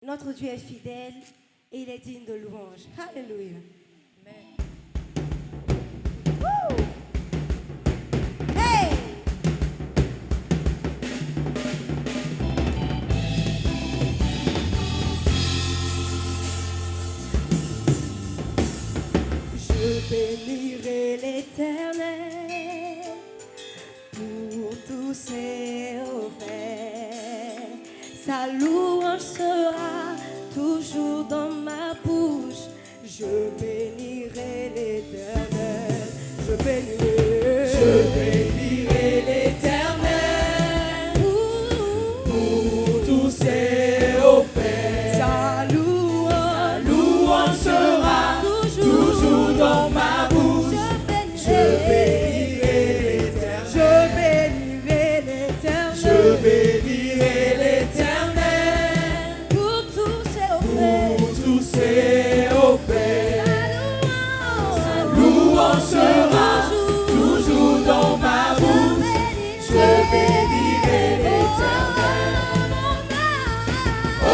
Notre Dieu est fidèle et il est digne de louange. Alléluia. Amen. Woo! Hey! Je bénirai l'Éternel pour tous ses faits. Sa louange sera toujours dans ma bouche. Je bénirai l'Éternel. Je bénirai l'Éternel pour tous ses faits. Sa louange sera toujours dans ma bouche. Je bénirai l'Éternel. Je bénirai l'Éternel pour tous ses faits. Sa louange sera toujours dans ma bouche. Je bénirai l'Éternel. Oh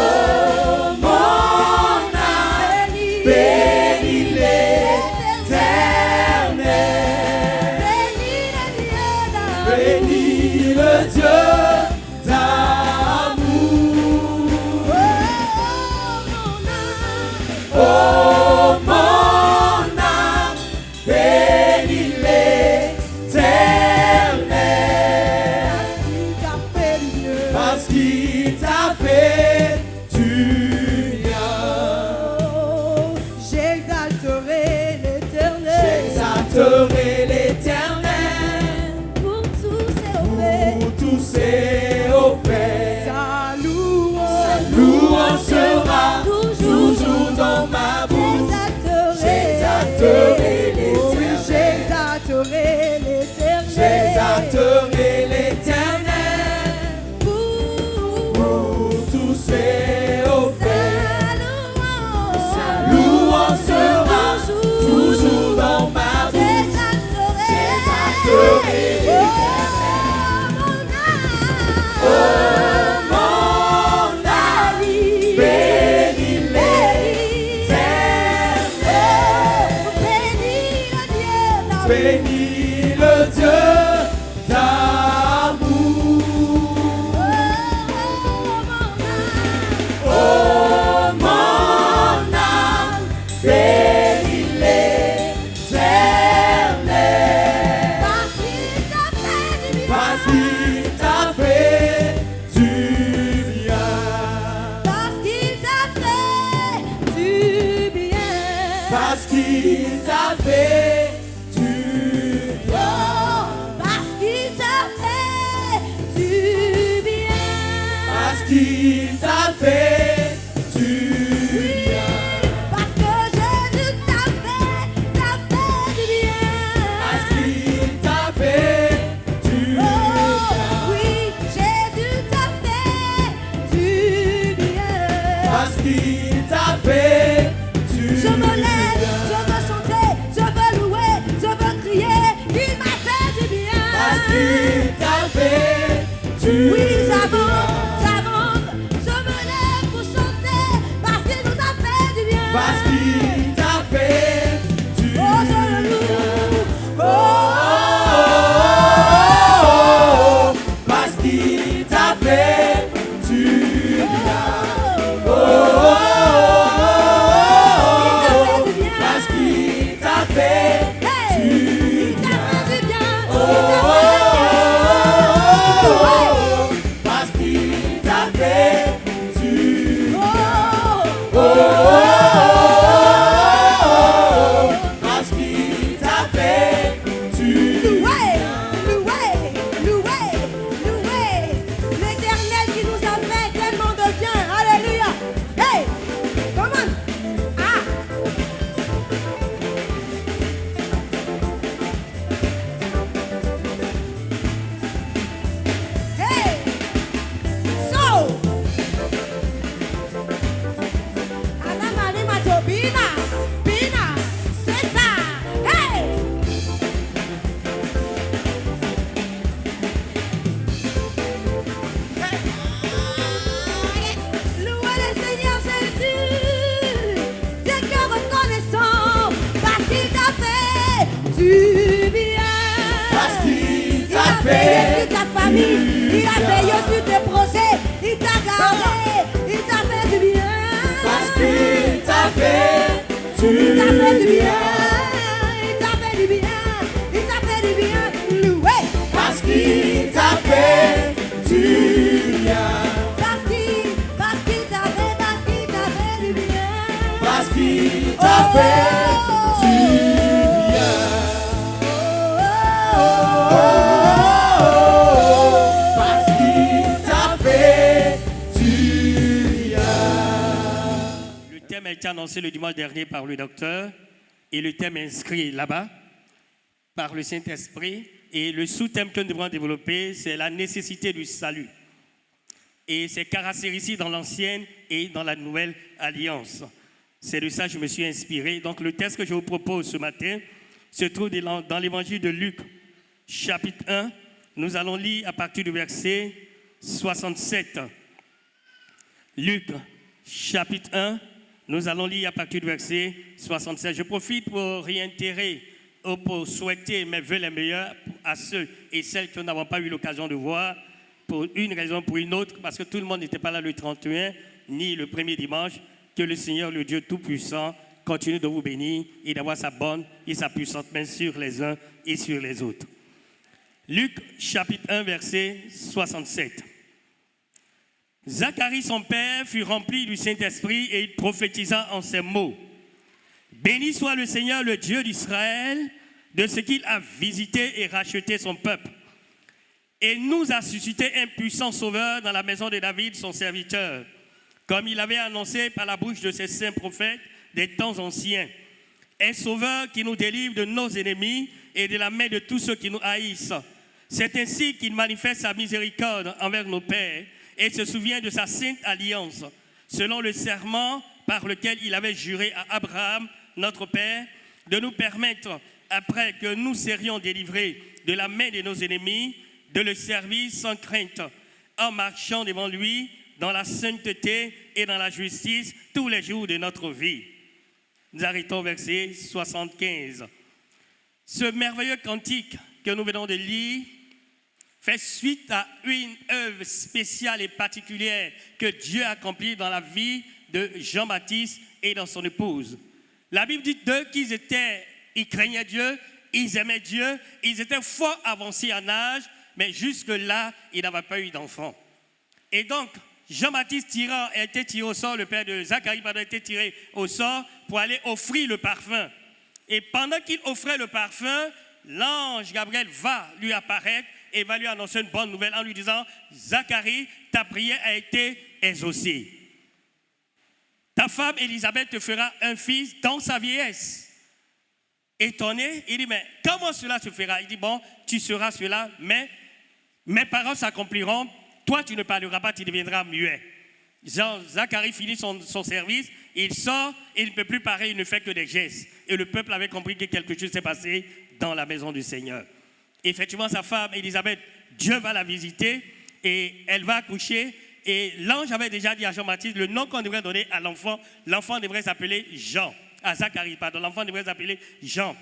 mon âme, bénis l'Éternel. Bénis le Dieu d'amour. Oh mon âme, bénis l'Éternel. Parce qu'il t'a fait du bien. J'exalterai l'Éternel. J'exalterai l'Éternel pour tous ses faits. Sa louange sera toujours dans ma bouche. J'exalterai l'Éternel. J'exalterai l'Éternel pour tous ses faits. Sa louange sera toujours dans ma bouche. J'exalterai l'Éternel. Oh mon âme, bénis l'Éternel. Bénis le Dieu d'amour. Oh mon âme, bénis l'Éternel. Parce qu'il t'a fait du bien. Parce qu'il t'a fait du bien. Parce qu'il t'a fait du bien. Parce qu'il t'a fait du bien. Parce qu'il t'a fait du bien. Parce que Jésus t'a fait du bien. Parce qu'il t'a fait du bien. Oui, Jésus t'a fait du bien. Parce qu'il t'a fait du bien. Je me lève, je veux chanter, je veux louer, je veux crier. Il m'a fait du bien. Parce qu'il t'a fait du bien. Oui, j'avance, je me lève pour chanter. Parce qu'il nous a fait du bien. Parce qu'il t'a fait du bien. Oh, je le loue. Parce qu'il t'a fait du bien. Parce qu'il t'a fait du bien. Parce qu'il t'a fait du bien. Parce qu'il t'a fait du bien. Louez l'Éternel qui nous a fait tellement de bien. Alléluia. Hey, come on. Ah. Hey. So. tu viens. Parce qu'il Il a t'a veillé fait sur ta famille, il a veillé sur tes projets, il t'a gardé, il t'a fait du bien. Parce qu'il t'a fait Il t'a fait du du bien, bien. il t'a fait du bien, il t'a fait du bien. Loué. Parce qu'il t'a fait du bien. Parce qu'il t'a fait du bien. Parce qu'il t'a fait du bien. Parce qu'il t'a fait du bien. Le thème a été annoncé le dimanche dernier par le docteur et le thème est inscrit là-bas par le Saint-Esprit. Et le sous-thème que nous devons développer, c'est la nécessité du salut. Et c'est caractérisé dans l'ancienne et dans la nouvelle alliance. C'est de ça que je me suis inspiré. Donc le texte que je vous propose ce matin se trouve dans l'évangile de Luc, chapitre 1. Nous allons lire à partir du verset 67. Luc, chapitre 1. Nous allons lire à partir du verset 67. Je profite pour réitérer ou pour souhaiter mes vœux les meilleurs à ceux et celles que nous n'avons pas eu l'occasion de voir pour une raison ou pour une autre, parce que tout le monde n'était pas là le 31 ni le premier dimanche. Que le Seigneur, le Dieu Tout-Puissant, continue de vous bénir et d'avoir sa bonne et sa puissante main sur les uns et sur les autres. Luc, chapitre 1, verset 67. Zacharie, son père, fut rempli du Saint-Esprit et il prophétisa en ces mots. Béni soit le Seigneur, le Dieu d'Israël, de ce qu'il a visité et racheté son peuple. Et nous a suscité un puissant sauveur dans la maison de David, son serviteur, comme il avait annoncé par la bouche de ses saints prophètes des temps anciens. Un sauveur qui nous délivre de nos ennemis et de la main de tous ceux qui nous haïssent. C'est ainsi qu'il manifeste sa miséricorde envers nos pères et se souvient de sa sainte alliance, selon le serment par lequel il avait juré à Abraham, notre père, de nous permettre, après que nous serions délivrés de la main de nos ennemis, de le servir sans crainte, en marchant devant lui dans la sainteté et dans la justice tous les jours de notre vie. Nous arrêtons au verset 75. Ce merveilleux cantique que nous venons de lire fait suite à une œuvre spéciale et particulière que Dieu a accomplie dans la vie de Jean-Baptiste et dans son épouse. La Bible dit d'eux ils craignaient Dieu, ils aimaient Dieu, ils étaient fort avancés en âge, mais jusque-là, ils n'avaient pas eu d'enfant. Et donc, Jean-Baptiste a été tiré au sort, le père de Zacharie a été tiré au sort pour aller offrir le parfum. Et pendant qu'il offrait le parfum, l'ange Gabriel va lui apparaître et va lui annoncer une bonne nouvelle en lui disant « Zacharie, ta prière a été exaucée. Ta femme Élisabeth te fera un fils dans sa vieillesse. » Étonné, il dit « Mais comment cela se fera ?» Il dit « Bon, tu seras cela, mais mes paroles s'accompliront. Toi, tu ne parleras pas, tu deviendras muet. » Zacharie finit son service, il sort, et il ne peut plus parler, il ne fait que des gestes. Et le peuple avait compris que quelque chose s'est passé dans la maison du Seigneur. Effectivement, sa femme, Élisabeth, Dieu va la visiter, et elle va accoucher. Et l'ange avait déjà dit à Jean-Baptiste, le nom qu'on devrait donner à l'enfant devrait s'appeler Jean. À Zacharie, pardon, l'enfant devrait s'appeler Jean.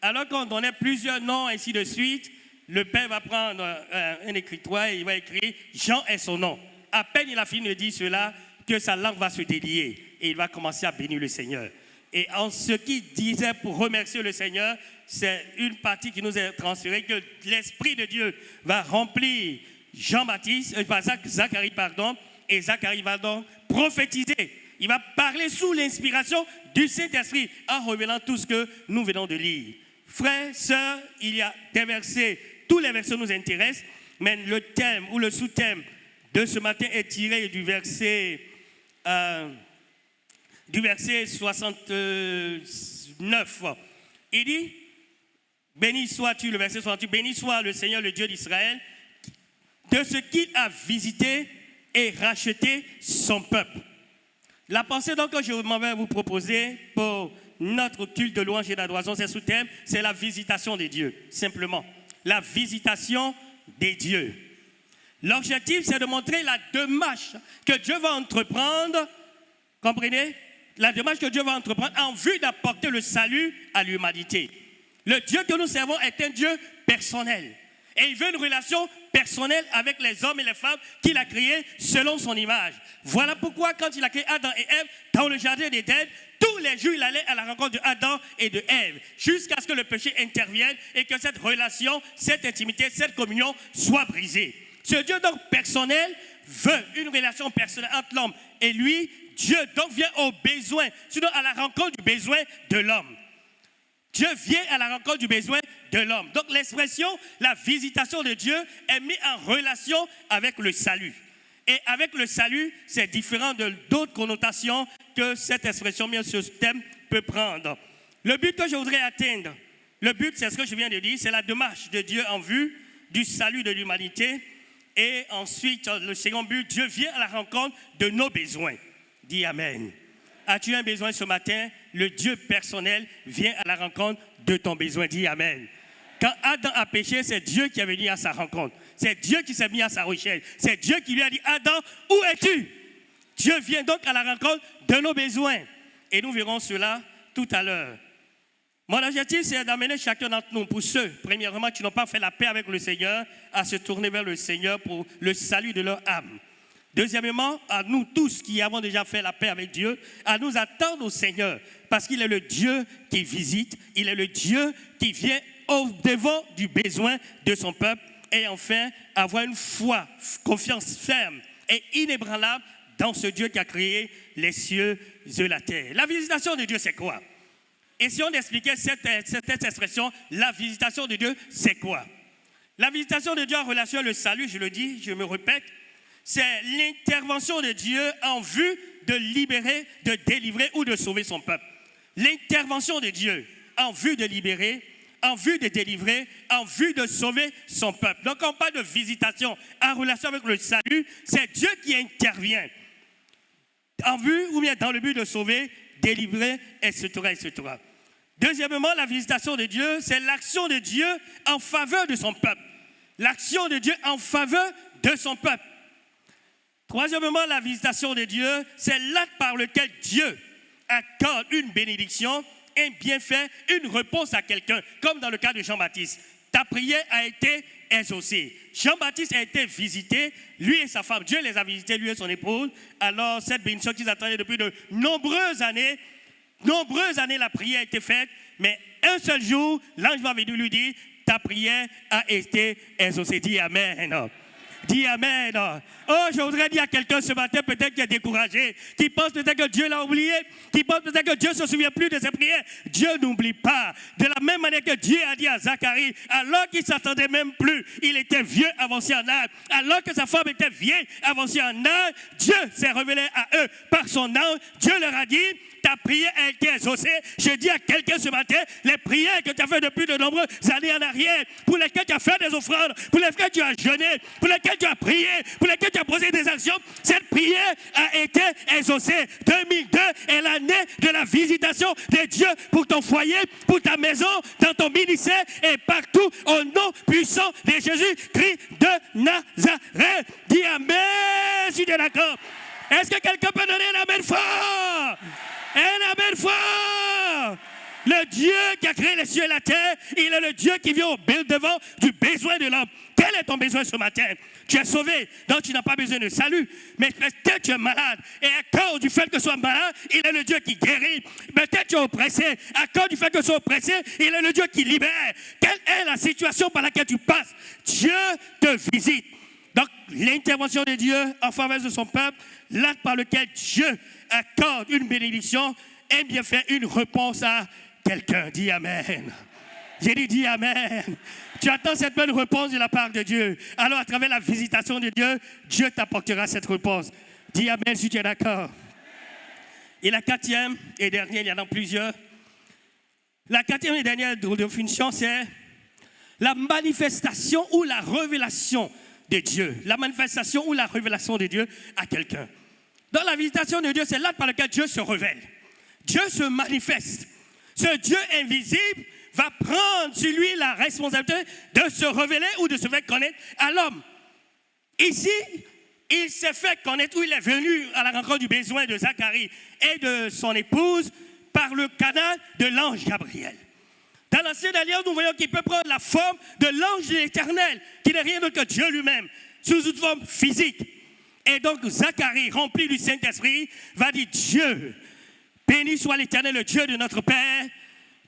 Alors qu'on donnait plusieurs noms, ainsi de suite, le père va prendre un écritoire et il va écrire Jean est son nom. À peine il a fini de dire cela, que sa langue va se délier et il va commencer à bénir le Seigneur. Et en ce qu'il disait pour remercier le Seigneur, c'est une partie qui nous est transférée, que l'Esprit de Dieu va remplir Zacharie, et Zacharie va donc prophétiser. Il va parler sous l'inspiration du Saint-Esprit en révélant tout ce que nous venons de lire. Frères, sœurs, il y a des versets, tous les versets nous intéressent, mais le thème ou le sous-thème de ce matin est tiré du verset 69. Il dit, béni sois-tu, le verset 68, béni soit le Seigneur, le Dieu d'Israël, de ce qu'il a visité et racheté son peuple. La pensée donc que je m'en vais vous proposer pour notre culte de louange et d'adoration, c'est sous-thème, c'est la visitation des dieux, simplement. La visitation des dieux. L'objectif, c'est de montrer la démarche que Dieu va entreprendre, comprenez? La démarche que Dieu va entreprendre en vue d'apporter le salut à l'humanité. Le Dieu que nous servons est un Dieu personnel. Et il veut une relation personnelle avec les hommes et les femmes qu'il a créés selon son image. Voilà pourquoi quand il a créé Adam et Ève dans le jardin d'Éden, tous les jours il allait à la rencontre d'Adam et de Ève jusqu'à ce que le péché intervienne et que cette relation, cette intimité, cette communion soit brisée. Ce Dieu donc personnel veut une relation personnelle entre l'homme et lui. Dieu donc vient au besoin, sinon à la rencontre du besoin de l'homme. Dieu vient à la rencontre du besoin de l'homme. Donc l'expression, la visitation de Dieu est mise en relation avec le salut. Et avec le salut, c'est différent d'autres connotations que cette expression, bien ce thème peut prendre. Le but que je voudrais atteindre, le but c'est ce que je viens de dire, c'est la démarche de Dieu en vue du salut de l'humanité. Et ensuite, le second but, Dieu vient à la rencontre de nos besoins. Dis Amen. As-tu un besoin ce matin? Le Dieu personnel vient à la rencontre de ton besoin. Dis Amen. Quand Adam a péché, c'est Dieu qui est venu à sa rencontre. C'est Dieu qui s'est mis à sa recherche. C'est Dieu qui lui a dit, Adam, où es-tu? Dieu vient donc à la rencontre de nos besoins. Et nous verrons cela tout à l'heure. Mon objectif, c'est d'amener chacun d'entre nous, pour ceux, premièrement, qui n'ont pas fait la paix avec le Seigneur, à se tourner vers le Seigneur pour le salut de leur âme. Deuxièmement, à nous tous qui avons déjà fait la paix avec Dieu, à nous attendre au Seigneur, parce qu'il est le Dieu qui visite, il est le Dieu qui vient au-devant du besoin de son peuple, et enfin, avoir une foi, confiance ferme et inébranlable dans ce Dieu qui a créé les cieux et la terre. La visitation de Dieu, c'est quoi? Et si on expliquait cette expression, la visitation de Dieu, c'est quoi? La visitation de Dieu en relation avec le salut, je le dis, je me répète, c'est l'intervention de Dieu en vue de libérer, de délivrer ou de sauver son peuple. L'intervention de Dieu en vue de libérer, en vue de délivrer, en vue de sauver son peuple. Donc on parle de visitation en relation avec le salut, c'est Dieu qui intervient en vue ou bien dans le but de sauver, délivrer, etc., etc. Deuxièmement, la visitation de Dieu, c'est l'action de Dieu en faveur de son peuple. L'action de Dieu en faveur de son peuple. Troisièmement, la visitation de Dieu, c'est l'acte par lequel Dieu accorde une bénédiction, un bienfait, une réponse à quelqu'un, comme dans le cas de Jean-Baptiste. Ta prière a été exaucée. Jean-Baptiste a été visité, lui et sa femme. Dieu les a visités, lui et son épouse. Alors, cette bénédiction qu'ils attendaient depuis de nombreuses années, la prière a été faite, mais un seul jour, l'ange va venir lui dire, ta prière a été exaucée. Dis Amen. Dis Amen. Oh, je voudrais dire à quelqu'un ce matin, peut-être qui est découragé, qui pense peut-être que Dieu l'a oublié, qui pense peut-être que Dieu ne se souvient plus de ses prières. Dieu n'oublie pas. De la même manière que Dieu a dit à Zacharie, alors qu'il ne s'attendait même plus, il était vieux, avancé en âge. Alors que sa femme était vieille, avancée en âge, Dieu s'est révélé à eux par son ange. Dieu leur a dit, ta prière a été exaucée. Je dis à quelqu'un ce matin, les prières que tu as fait depuis de nombreuses années en arrière, pour lesquelles tu as fait des offrandes, pour lesquelles tu as jeûné, pour lesquelles tu as prié, pour lesquelles tu as posé des actions, cette prière a été exaucée. 2002 est l'année de la visitation de Dieu pour ton foyer, pour ta maison, dans ton ministère et partout au nom puissant de Jésus-Christ de Nazareth. Dis Amen si tu es d'accord. Est-ce que quelqu'un peut donner un amen fort? Un amen fort! Le Dieu qui a créé les cieux et la terre, il est le Dieu qui vient au devant du besoin de l'homme. Quel est ton besoin ce matin? Tu es sauvé, donc tu n'as pas besoin de salut. Mais peut-être tu es malade. Et à cause du fait que tu sois malade, il est le Dieu qui guérit. Peut-être tu es oppressé. À cause du fait que tu sois oppressé, il est le Dieu qui libère. Quelle est la situation par laquelle tu passes? Dieu te visite. Donc, l'intervention de Dieu en faveur de son peuple, l'acte par lequel Dieu accorde une bénédiction, et bien fait une réponse à quelqu'un. Dis Amen. J'ai dit, dis Amen. Tu attends cette bonne réponse de la part de Dieu. Alors, à travers la visitation de Dieu, Dieu t'apportera cette réponse. Dis Amen si tu es d'accord. Et la quatrième et dernière, il y en a plusieurs. La quatrième et dernière définition, c'est la manifestation ou la révélation de Dieu. La manifestation ou la révélation de Dieu à quelqu'un. Dans la visitation de Dieu, c'est l'acte par lequel Dieu se révèle. Dieu se manifeste. Ce Dieu invisible va prendre sur lui la responsabilité de se révéler ou de se faire connaître à l'homme. Ici, il s'est fait connaître, ou il est venu à la rencontre du besoin de Zacharie et de son épouse par le canal de l'ange Gabriel. Dans l'ancienne alliance, nous voyons qu'il peut prendre la forme de l'ange de l'Éternel, qui n'est rien d'autre que Dieu lui-même, sous une forme physique. Et donc Zacharie, rempli du Saint-Esprit, va dire Dieu, béni soit l'Éternel, le Dieu de notre Père,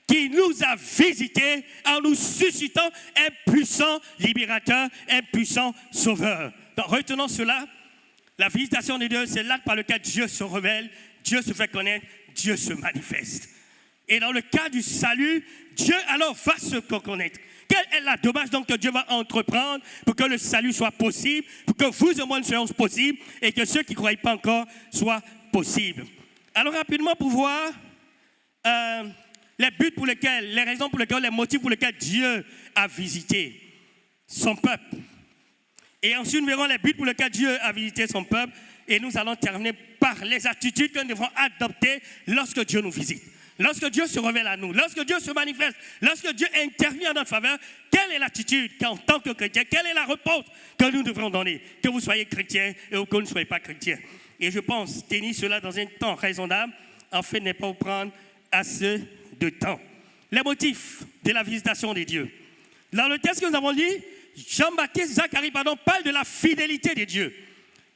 qui nous a visités en nous suscitant un puissant libérateur, un puissant sauveur. Donc retenons cela, la visitation de Dieu, c'est l'acte par lequel Dieu se révèle, Dieu se fait connaître, Dieu se manifeste. Et dans le cas du salut, Dieu alors va se connaître. Quelle est la démarche donc que Dieu va entreprendre pour que le salut soit possible, pour que vous et moi nous soyons possibles et que ceux qui ne croient pas encore soient possibles. Alors rapidement pour voir les buts pour lesquels, les raisons pour lesquelles, les motifs pour lesquels Dieu a visité son peuple. Et ensuite nous verrons les buts pour lesquels Dieu a visité son peuple et nous allons terminer par les attitudes que nous devrons adopter lorsque Dieu nous visite. Lorsque Dieu se révèle à nous, lorsque Dieu se manifeste, lorsque Dieu intervient en notre faveur, quelle est l'attitude qu'en tant que chrétien, quelle est la réponse que nous devrons donner, que vous soyez chrétien et que vous ne soyez pas chrétien. Et je pense tenir cela dans un temps raisonnable, en fait, n'est pas vous prendre assez de temps. Les motifs de la visitation de Dieu. Dans le texte que nous avons lu, Jean-Baptiste, Zacharie, parle de la fidélité de Dieu.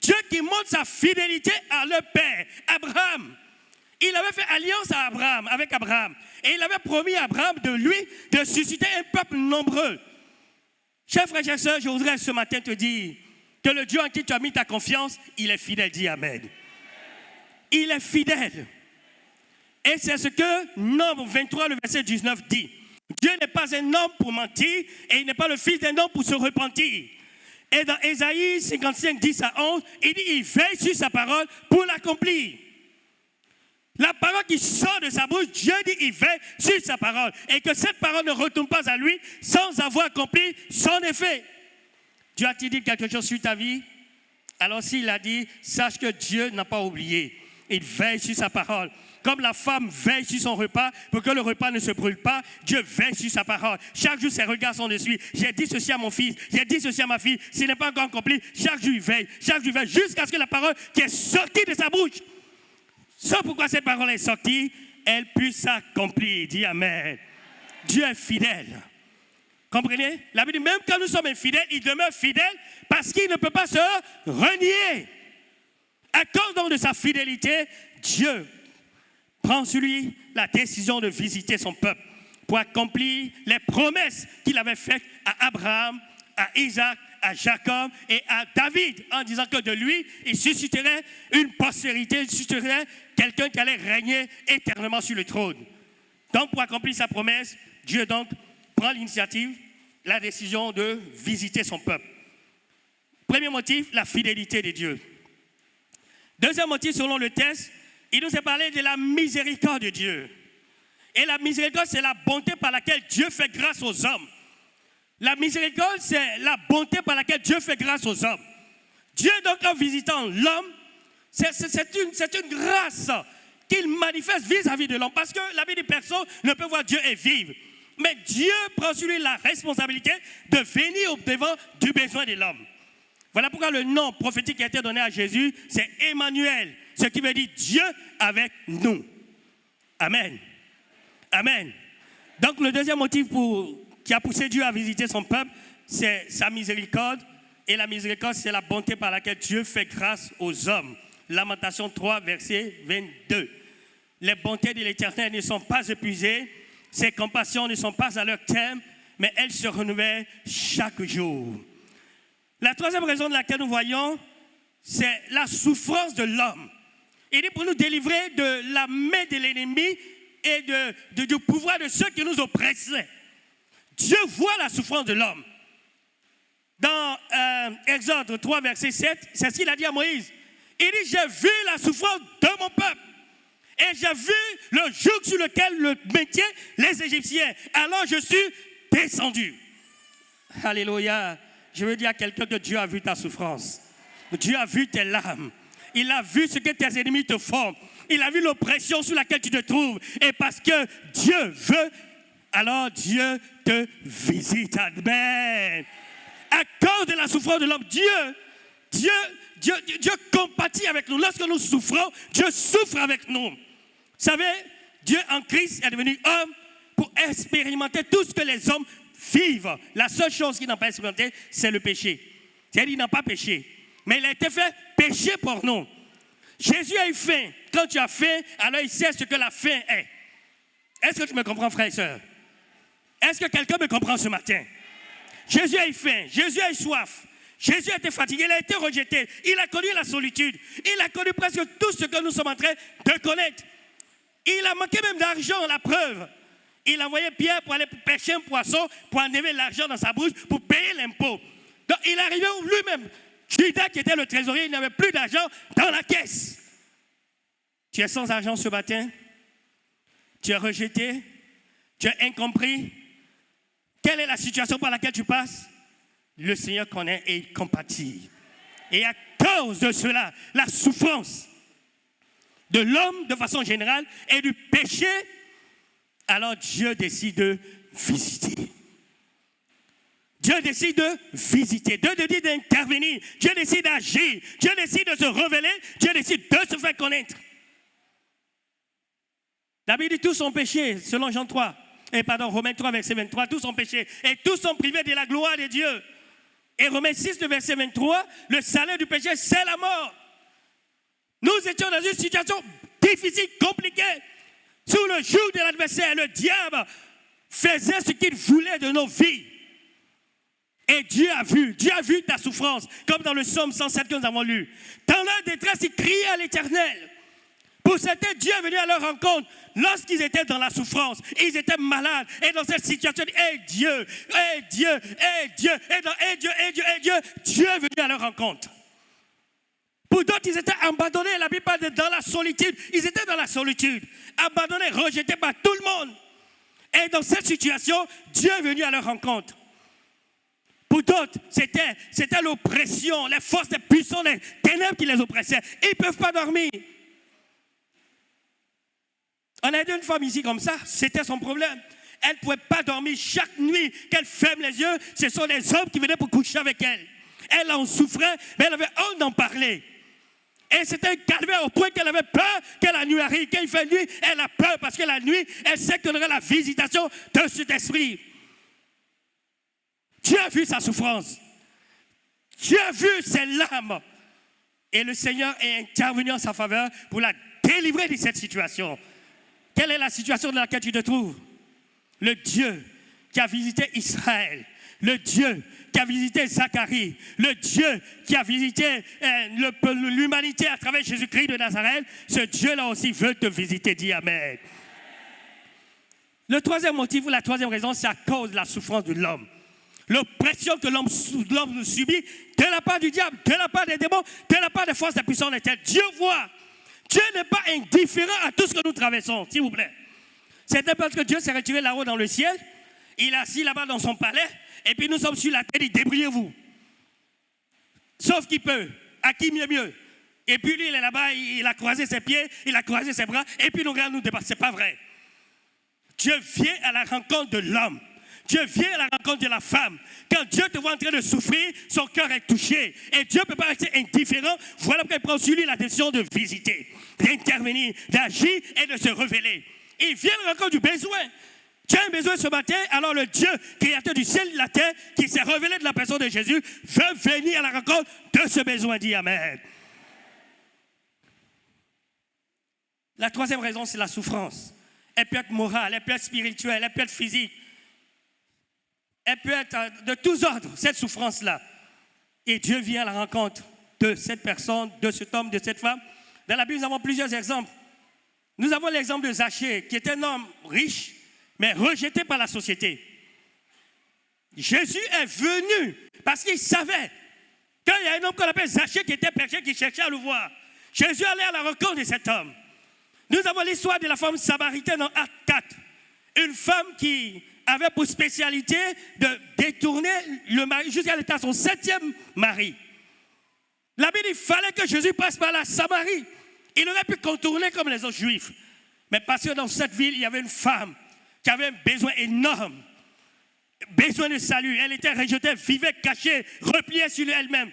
Dieu qui montre sa fidélité à leur père, Abraham. Il avait fait alliance avec Abraham. Et il avait promis à Abraham de lui de susciter un peuple nombreux. Chers frères et sœurs, je voudrais ce matin te dire que le Dieu en qui tu as mis ta confiance, il est fidèle. Dis Amen. Il est fidèle. Et c'est ce que Nombre 23, le verset 19 dit. Dieu n'est pas un homme pour mentir et il n'est pas le fils d'un homme pour se repentir. Et dans Ésaïe 55, 10 à 11, il dit il veille sur sa parole pour l'accomplir. La parole qui sort de sa bouche, Dieu dit il veille sur sa parole. Et que cette parole ne retourne pas à lui sans avoir accompli son effet. Dieu a-t-il dit quelque chose sur ta vie? Alors s'il a dit, sache que Dieu n'a pas oublié. Il veille sur sa parole. Comme la femme veille sur son repas pour que le repas ne se brûle pas, Dieu veille sur sa parole. Chaque jour, ses regards sont dessus. J'ai dit ceci à mon fils, j'ai dit ceci à ma fille. S'il n'est pas encore accompli, chaque jour il veille, jusqu'à ce que la parole qui est sortie de sa bouche, sans pourquoi cette parole est sortie, elle puisse s'accomplir. Dis Amen. Dieu est fidèle. Comprenez? La Bible dit, même quand nous sommes infidèles, il demeure fidèle parce qu'il ne peut pas se renier. À cause donc de sa fidélité, Dieu prend sur lui la décision de visiter son peuple pour accomplir les promesses qu'il avait faites à Abraham, à Isaac, à Jacob et à David, en disant que de lui, il susciterait une postérité, il susciterait quelqu'un qui allait régner éternellement sur le trône. Donc, pour accomplir sa promesse, Dieu donc prend l'initiative, la décision de visiter son peuple. Premier motif, la fidélité de Dieu. Deuxième motif, selon le texte, il nous a parlé de la miséricorde de Dieu. Et la miséricorde, c'est la bonté par laquelle Dieu fait grâce aux hommes. La miséricorde, c'est la bonté par laquelle Dieu fait grâce aux hommes. Dieu, donc, en visitant l'homme, c'est une grâce qu'il manifeste vis-à-vis de l'homme. Parce que la vie de personne ne peut voir Dieu et vivre. Mais Dieu prend sur lui la responsabilité de venir au-devant du besoin de l'homme. Voilà pourquoi le nom prophétique qui a été donné à Jésus, c'est Emmanuel, ce qui veut dire Dieu avec nous. Amen. Amen. Donc le deuxième motif qui a poussé Dieu à visiter son peuple, c'est sa miséricorde. Et la miséricorde, c'est la bonté par laquelle Dieu fait grâce aux hommes. Lamentation 3, verset 22. Les bontés de l'Éternel ne sont pas épuisées, ses compassions ne sont pas à leur terme, mais elles se renouvellent chaque jour. La troisième raison de laquelle nous voyons, c'est la souffrance de l'homme. Il est pour nous délivrer de la main de l'ennemi et du pouvoir de ceux qui nous oppressaient. Dieu voit la souffrance de l'homme. Dans Exode 3, verset 7, c'est ce qu'il a dit à Moïse. Il dit, j'ai vu la souffrance de mon peuple. Et j'ai vu le joug sur lequel le mettaient les Égyptiens. Alors je suis descendu. Alléluia. Je veux dire à quelqu'un que Dieu a vu ta souffrance. Dieu a vu tes larmes. Il a vu ce que tes ennemis te font. Il a vu l'oppression sur laquelle tu te trouves. Et parce que Dieu veut, alors Dieu te visite. Amen. À cause de la souffrance de l'homme, Dieu compatit avec nous. Lorsque nous souffrons, Dieu souffre avec nous. Vous savez, Dieu en Christ est devenu homme pour expérimenter tout ce que les hommes vivent. La seule chose qu'ils n'ont pas expérimenté, c'est le péché. C'est-à-dire qu'ils n'ont pas péché. Mais il a été fait péché pour nous. Jésus a eu faim. Quand tu as faim, alors il sait ce que la faim est. Est-ce que tu me comprends, frère et soeur? Est-ce que quelqu'un me comprend ce matin? Jésus a eu faim. Jésus a eu soif. Jésus a été fatigué, il a été rejeté, il a connu la solitude, il a connu presque tout ce que nous sommes en train de connaître. Il a manqué même d'argent, la preuve. Il a envoyé Pierre pour aller pêcher un poisson, pour enlever l'argent dans sa bouche, pour payer l'impôt. Donc il est arrivé où lui-même, Judas qui était le trésorier, il n'avait plus d'argent dans la caisse. Tu es sans argent ce matin, tu es rejeté, tu es incompris. Quelle est la situation par laquelle tu passes? Le Seigneur connaît et il compatit. Et à cause de cela, la souffrance de l'homme de façon générale et du péché, alors Dieu décide de visiter. Dieu décide de visiter, Dieu décide d'intervenir, Dieu décide d'agir, Dieu décide de se révéler, Dieu décide de se faire connaître. La Bible dit tous ont péché, selon Jean 3, Romains 3, verset 23, tous ont péché et tous sont privés de la gloire de Dieu. Et Romains 6, le verset 23, le salaire du péché, c'est la mort. Nous étions dans une situation difficile, compliquée. Sous le joug de l'adversaire, le diable faisait ce qu'il voulait de nos vies. Et Dieu a vu ta souffrance, comme dans le psaume 107 que nous avons lu. Dans leur détresse, ils criaient à l'Éternel. Pour certains, Dieu est venu à leur rencontre lorsqu'ils étaient dans la souffrance. Ils étaient malades. Et dans cette situation, Dieu, Dieu est venu à leur rencontre. Pour d'autres, ils étaient abandonnés. La Bible parle dans la solitude. Ils étaient dans la solitude. Abandonnés, rejetés par tout le monde. Et dans cette situation, Dieu est venu à leur rencontre. Pour d'autres, c'était l'oppression, les forces, les puissances, les ténèbres qui les oppressaient. Ils ne peuvent pas dormir. On a aidé une femme ici comme ça, c'était son problème. Elle ne pouvait pas dormir chaque nuit qu'elle ferme les yeux. Ce sont les hommes qui venaient pour coucher avec elle. Elle en souffrait, mais elle avait honte d'en parler. Et c'était un calvaire au point qu'elle avait peur que la nuit arrive. Quand il fait nuit, elle a peur parce que la nuit, elle sait qu'il y aura la visitation de cet esprit. Dieu a vu sa souffrance. Dieu a vu ses larmes. Et le Seigneur est intervenu en sa faveur pour la délivrer de cette situation. Quelle est la situation dans laquelle tu te trouves? Le Dieu qui a visité Israël, le Dieu qui a visité Zacharie, le Dieu qui a visité l'humanité à travers Jésus-Christ de Nazareth, ce Dieu-là aussi veut te visiter. Dis Amen. Le troisième motif ou la troisième raison, c'est à cause de la souffrance de l'homme. L'oppression que l'homme subit de la part du diable, de la part des démons, de la part des forces des puissances de terre. Dieu voit. Dieu n'est pas indifférent à tout ce que nous traversons, s'il vous plaît. C'est parce que Dieu s'est retiré là-haut dans le ciel, il est assis là-bas dans son palais, et puis nous sommes sur la terre, il dit débrouillez-vous. Sauf qu'il peut, à qui mieux. Et puis lui, il est là-bas, il a croisé ses pieds, il a croisé ses bras, et puis nous regardons, nous dépassons. C'est pas vrai. Dieu vient à la rencontre de l'homme. Dieu vient à la rencontre de la femme. Quand Dieu te voit en train de souffrir, son cœur est touché. Et Dieu ne peut pas rester indifférent. Voilà pourquoi il prend sur lui la décision de visiter, d'intervenir, d'agir et de se révéler. Il vient à la rencontre du besoin. Tu as un besoin ce matin, alors le Dieu, créateur du ciel et de la terre, qui s'est révélé de la personne de Jésus, veut venir à la rencontre de ce besoin. Dis Amen. La troisième raison, c'est la souffrance. Elle peut être morale, elle peut être spirituelle, elle peut être physique. Elle peut être de tous ordres, cette souffrance-là. Et Dieu vient à la rencontre de cette personne, de cet homme, de cette femme. Dans la Bible, nous avons plusieurs exemples. Nous avons l'exemple de Zachée, qui était un homme riche, mais rejeté par la société. Jésus est venu parce qu'il savait qu'il y a un homme qu'on appelle Zachée qui était pécheur, qui cherchait à le voir. Jésus allait à la rencontre de cet homme. Nous avons l'histoire de la femme samaritaine dans Acte 4. Une femme qui avait pour spécialité de détourner le mari jusqu'à l'état son 7e mari. La Bible, il fallait que Jésus passe par la Samarie. Il aurait pu contourner comme les autres juifs. Mais parce que dans cette ville, il y avait une femme qui avait un besoin énorme. Besoin de salut. Elle était rejetée, vivait cachée, repliée sur elle-même.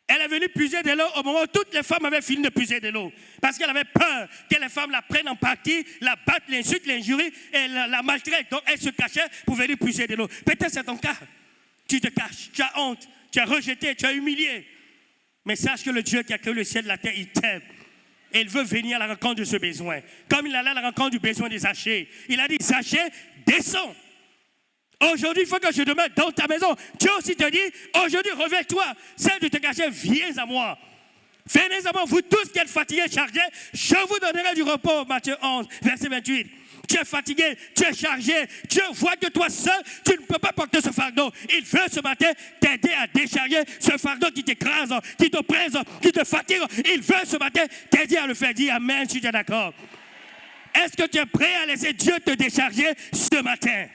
Elle est venue puiser de l'eau au moment où toutes les femmes avaient fini de puiser de l'eau. Parce qu'elle avait peur que les femmes la prennent en partie, la battent, l'insultent, l'injurient et la maltraitent. Donc elle se cachait pour venir puiser de l'eau. Peut-être c'est ton cas. Tu te caches, tu as honte, tu as rejeté, tu as humilié. Mais sache que le Dieu qui a créé le ciel et la terre, il t'aime. Et il veut venir à la rencontre de ce besoin. Comme il allait à la rencontre du besoin de Zachée. Il a dit, Zachée, descends. Aujourd'hui, il faut que je demeure dans ta maison. Dieu aussi te dit, aujourd'hui, réveille-toi. Celle de te cacher, viens à moi. Venez à moi, vous tous qui êtes fatigués, chargés, je vous donnerai du repos. Matthieu 11, verset 28. Tu es fatigué, tu es chargé. Dieu voit que toi seul, tu ne peux pas porter ce fardeau. Il veut ce matin t'aider à décharger ce fardeau qui t'écrase, qui t'oppresse, qui te fatigue. Il veut ce matin t'aider à le faire. Dis amen si tu es d'accord. Est-ce que tu es prêt à laisser Dieu te décharger ce matin?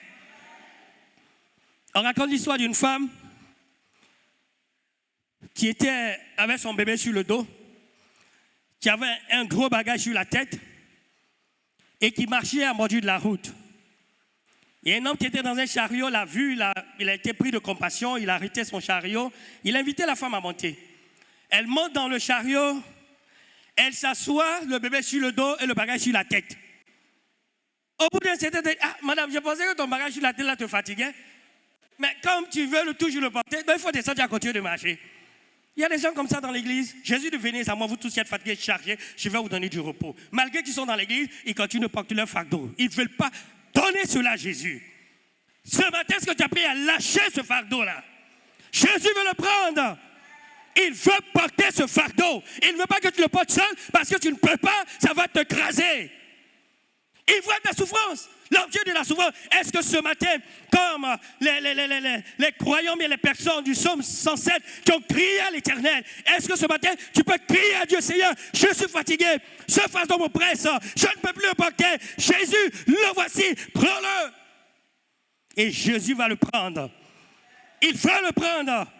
On raconte l'histoire d'une femme qui avait son bébé sur le dos, qui avait un gros bagage sur la tête et qui marchait à bord de la route. Et un homme qui était dans un chariot l'a vu, il a été pris de compassion, il a arrêté son chariot, il a invité la femme à monter. Elle monte dans le chariot, elle s'assoit, le bébé sur le dos et le bagage sur la tête. Au bout d'un certain temps, madame, je pensais que ton bagage sur la tête là te fatiguait. Mais comme tu veux toujours le porter, il faut descendre et continuer de marcher. Il y a des gens comme ça dans l'église. Jésus dit, venez à moi, vous tous qui êtes fatigués, chargés, je vais vous donner du repos. Malgré qu'ils sont dans l'église, ils continuent de porter leur fardeau. Ils ne veulent pas donner cela à Jésus. Ce matin, est-ce que tu as appris à lâcher ce fardeau-là? Jésus veut le prendre. Il veut porter ce fardeau. Il ne veut pas que tu le portes seul parce que tu ne peux pas, ça va te craser. Il voit ta souffrance, l'objet de la souffrance. Est-ce que ce matin, comme les croyants, mais les personnes du psaume 107 qui ont crié à l'Éternel, est-ce que ce matin, tu peux crier à Dieu, Seigneur, je suis fatigué, ce fardeau me presse, je ne peux plus le porter. Jésus, le voici, prends-le. Et Jésus va le prendre. Il va le prendre.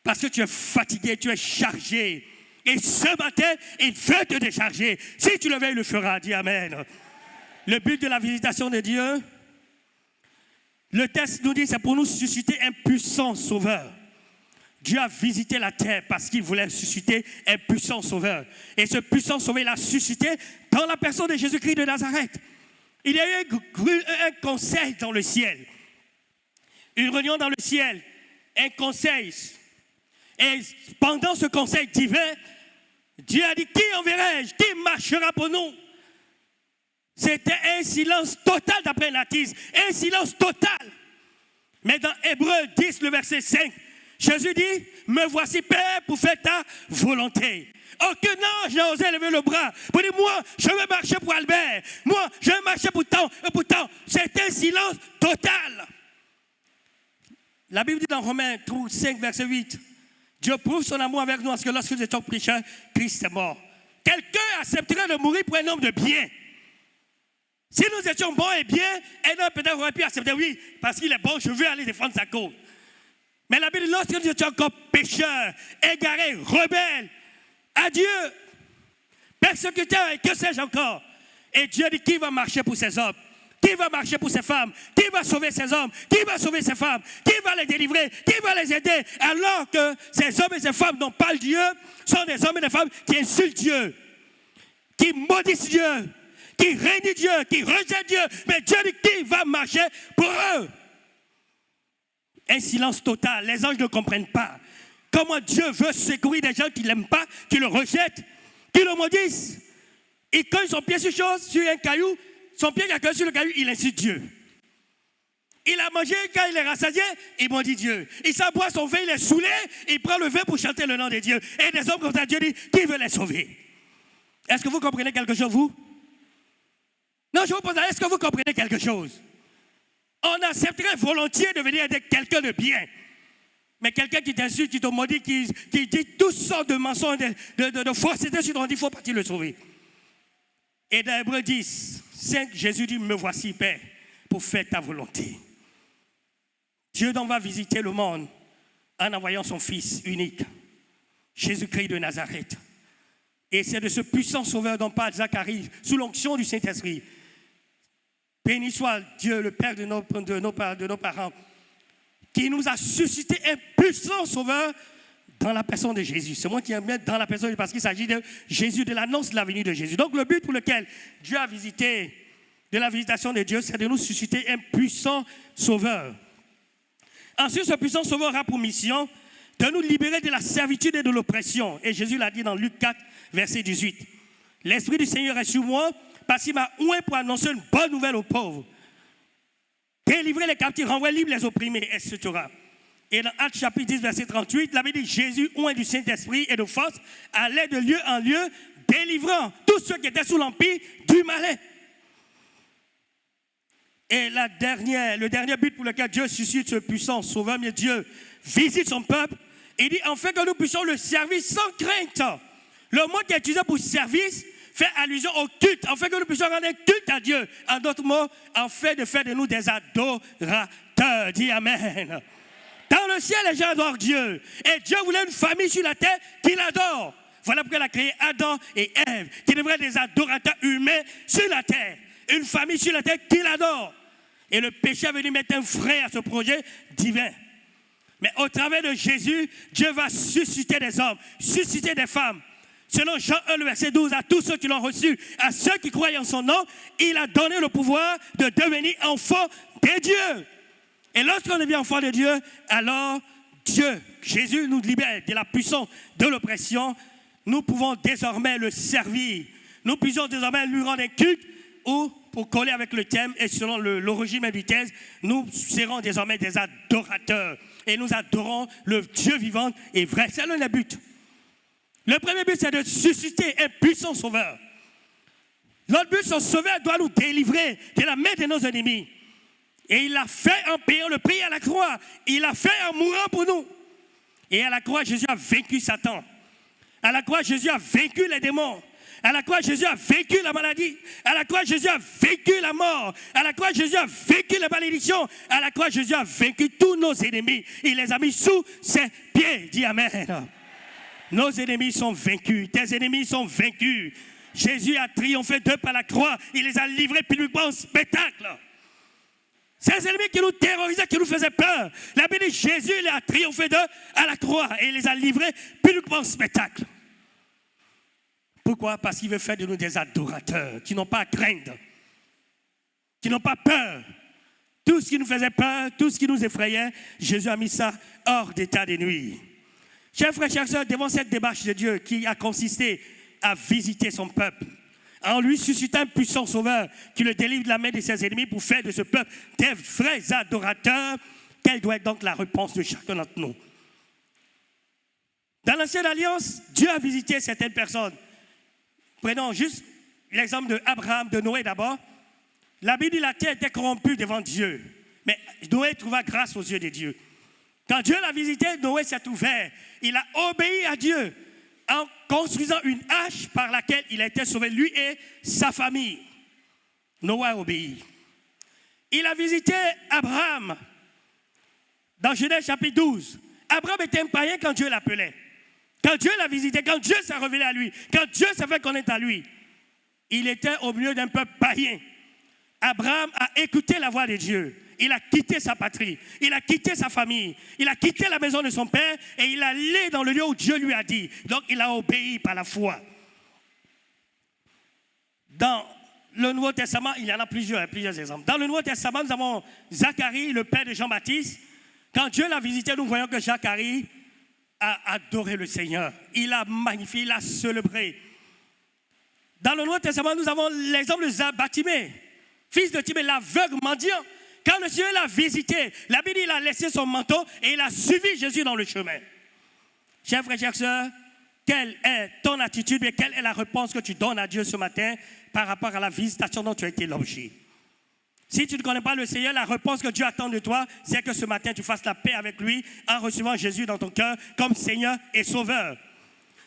Parce que tu es fatigué, tu es chargé. Et ce matin, il veut te décharger. Si tu le veux, il le fera. Dis Amen. Le but de la visitation de Dieu, le texte nous dit, c'est pour nous susciter un puissant sauveur. Dieu a visité la terre parce qu'il voulait susciter un puissant sauveur. Et ce puissant sauveur, il a suscité dans la personne de Jésus-Christ de Nazareth. Il y a eu un conseil dans le ciel. Une réunion dans le ciel. Un conseil. Et pendant ce conseil divin, Dieu a dit, qui enverrai-je? Qui marchera pour nous? C'était un silence total d'après l'athis, un silence total. Mais dans Hébreux 10, le verset 5, Jésus dit, me voici Père pour faire ta volonté. Aucun ange n'a osé lever le bras pour dire, moi, je veux marcher pour Albert. Moi, je veux marcher pour tant et pour tant. C'est un silence total. La Bible dit dans Romains 5, verset 8, Dieu prouve son amour avec nous parce que lorsque nous étions pécheurs, Christ est mort. Quelqu'un accepterait de mourir pour un homme de bien. Si nous étions bons et bien, un homme peut-être aurait pu accepter, oui, parce qu'il est bon, je veux aller défendre sa cause. Mais la Bible dit, lorsque nous étions encore pécheurs, égarés, rebelles, à Dieu, persécuteurs et que sais-je encore. Et Dieu dit, qui va marcher pour ces hommes? Qui va marcher pour ces femmes? Qui va sauver ces hommes? Qui va sauver ces femmes? Qui va les délivrer? Qui va les aider? Alors que ces hommes et ces femmes dont parle Dieu sont des hommes et des femmes qui insultent Dieu, qui maudissent Dieu, qui renie Dieu, qui rejette Dieu. Mais Dieu dit qui va marcher pour eux? Un silence total. Les anges ne comprennent pas. Comment Dieu veut secourir des gens qui ne l'aiment pas, qui le rejettent, qui le maudissent. Il cogne son pied sur un caillou, son pied qui a collé sur le caillou, il insulte Dieu. Il a mangé, quand il est rassasié, il maudit Dieu. Il s'aboie son vin, il est saoulé, il prend le vin pour chanter le nom de Dieu. Et des hommes comme ça, Dieu dit, qui veut les sauver? Est-ce que vous comprenez quelque chose, vous? Non, je vous pose, est-ce que vous comprenez quelque chose? On accepterait volontiers de venir aider quelqu'un de bien. Mais quelqu'un qui t'insulte, qui te maudit, qui dit toutes sortes de mensonges, de faussetés sur ton dit, il faut partir le sauver. Et dans Hébreux 10, 5, Jésus dit, me voici Père, pour faire ta volonté. Dieu donc va visiter le monde en envoyant son Fils unique, Jésus-Christ de Nazareth. Et c'est de ce puissant sauveur dont parle Zacharie, sous l'onction du Saint-Esprit. Béni soit Dieu, le Père de nos parents, qui nous a suscité un puissant sauveur dans la personne de Jésus. C'est moi qui aime bien dans la personne parce qu'il s'agit de Jésus, de l'annonce de la venue de Jésus. Donc le but pour lequel Dieu a visité, de la visitation de Dieu, c'est de nous susciter un puissant sauveur. Ensuite, ce puissant sauveur aura pour mission de nous libérer de la servitude et de l'oppression. Et Jésus l'a dit dans Luc 4, verset 18. L'Esprit du Seigneur est sur moi parce qu'il m'a oint pour annoncer une bonne nouvelle aux pauvres. Délivrer les captifs, renvoyer libres les opprimés, etc. Et dans Actes chapitre 10, verset 38, la Bible dit Jésus, oint du Saint-Esprit et de force, allait de lieu en lieu, délivrant tous ceux qui étaient sous l'empire du malin. Et le dernier but pour lequel Dieu suscite ce puissant sauveur, mais Dieu visite son peuple, il dit en fait que nous puissions le servir sans crainte. Le mot qui est utilisé pour service fait allusion au culte, en fait que nous puissions rendre un culte à Dieu. En d'autres mots, en fait de faire de nous des adorateurs. Dis Amen. Dans le ciel, les gens adorent Dieu. Et Dieu voulait une famille sur la terre qui l'adore. Voilà pourquoi il a créé Adam et Ève, qui devraient être des adorateurs humains sur la terre. Une famille sur la terre qui l'adore. Et le péché est venu mettre un frein à ce projet divin. Mais au travers de Jésus, Dieu va susciter des hommes, susciter des femmes. Selon Jean 1, le verset 12, à tous ceux qui l'ont reçu, à ceux qui croient en son nom, il a donné le pouvoir de devenir enfants de Dieu. Et lorsqu'on devient enfant de Dieu, alors Dieu, Jésus nous libère de la puissance de l'oppression. Nous pouvons désormais le servir. Nous pouvons désormais lui rendre un culte ou, pour coller avec le thème et selon l'origine du thèse, nous serons désormais des adorateurs. Et nous adorons le Dieu vivant et vrai. C'est l'un des buts. Le premier but, c'est de susciter un puissant sauveur. L'autre but, son sauveur doit nous délivrer de la main de nos ennemis. Et il l'a fait en payant le prix à la croix. Il l'a fait en mourant pour nous. Et à la croix, Jésus a vaincu Satan. À la croix, Jésus a vaincu les démons. À la croix, Jésus a vaincu la maladie. À la croix, Jésus a vaincu la mort. À la croix, Jésus a vaincu les malédictions. À la croix, Jésus a vaincu tous nos ennemis. Il les a mis sous ses pieds. Dis Amen. Nos ennemis sont vaincus. Tes ennemis sont vaincus. Jésus a triomphé d'eux par la croix. Il les a livrés publiquement en spectacle. Ces ennemis qui nous terrorisaient, qui nous faisaient peur. La Bible dit Jésus les a triomphé d'eux à la croix et il les a livrés publiquement en spectacle. Pourquoi? Parce qu'il veut faire de nous des adorateurs qui n'ont pas à craindre, qui n'ont pas peur. Tout ce qui nous faisait peur, tout ce qui nous effrayait, Jésus a mis ça hors d'état de nuire. Chers frères, chers sœurs, devant cette démarche de Dieu qui a consisté à visiter son peuple, en lui suscitant un puissant sauveur qui le délivre de la main de ses ennemis pour faire de ce peuple des vrais adorateurs, quelle doit être donc la réponse de chacun d'entre nous? Dans l'Ancienne Alliance, Dieu a visité certaines personnes. Prenons juste l'exemple d'Abraham, de Noé d'abord. La Bible dit la terre était corrompue devant Dieu, mais Noé trouva grâce aux yeux de Dieu. Quand Dieu l'a visité, Noé s'est ouvert. Il a obéi à Dieu en construisant une hache par laquelle il a été sauvé, lui et sa famille. Noé a obéi. Il a visité Abraham dans Genèse chapitre 12. Abraham était un païen quand Dieu l'appelait. Quand Dieu l'a visité, quand Dieu s'est révélé à lui, quand Dieu s'est fait connaître à lui, il était au milieu d'un peuple païen. Abraham a écouté la voix de Dieu. Il a quitté sa patrie, il a quitté sa famille, il a quitté la maison de son père et il allait dans le lieu où Dieu lui a dit. Donc il a obéi par la foi. Dans le Nouveau Testament, il y en a plusieurs exemples. Dans le Nouveau Testament, nous avons Zacharie, le père de Jean-Baptiste. Quand Dieu l'a visité, nous voyons que Zacharie a adoré le Seigneur. Il a magnifié, il a célébré. Dans le Nouveau Testament, nous avons l'exemple de Bartimée, fils de Timée, l'aveugle mendiant. Quand le Seigneur l'a visité, la Bible dit, il a laissé son manteau et il a suivi Jésus dans le chemin. Chers frères, chères sœurs, quelle est ton attitude et quelle est la réponse que tu donnes à Dieu ce matin par rapport à la visitation dont tu as été l'objet? Si tu ne connais pas le Seigneur, la réponse que Dieu attend de toi, c'est que ce matin, tu fasses la paix avec lui en recevant Jésus dans ton cœur comme Seigneur et Sauveur.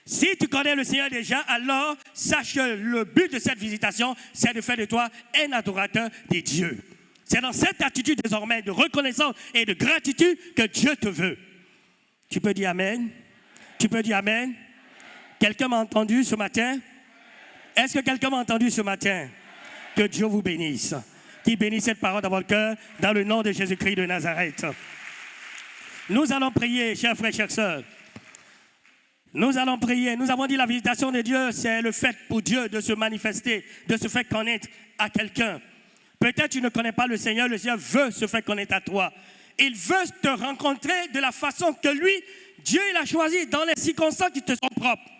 Si tu connais le Seigneur déjà, alors sache que le but de cette visitation, c'est de faire de toi un adorateur de Dieu. C'est dans cette attitude désormais de reconnaissance et de gratitude que Dieu te veut. Tu peux dire Amen? Tu peux dire Amen? Quelqu'un m'a entendu ce matin? Est-ce que quelqu'un m'a entendu ce matin? Que Dieu vous bénisse. Qu'il bénisse cette parole dans votre cœur, dans le nom de Jésus-Christ de Nazareth. Nous allons prier, chers frères, chères sœurs. Nous allons prier. Nous avons dit la visitation de Dieu, c'est le fait pour Dieu de se manifester, de se faire connaître à quelqu'un. Peut-être tu ne connais pas le Seigneur veut se faire connaître à toi. Il veut te rencontrer de la façon que lui, Dieu il a choisi dans les circonstances qui te sont propres.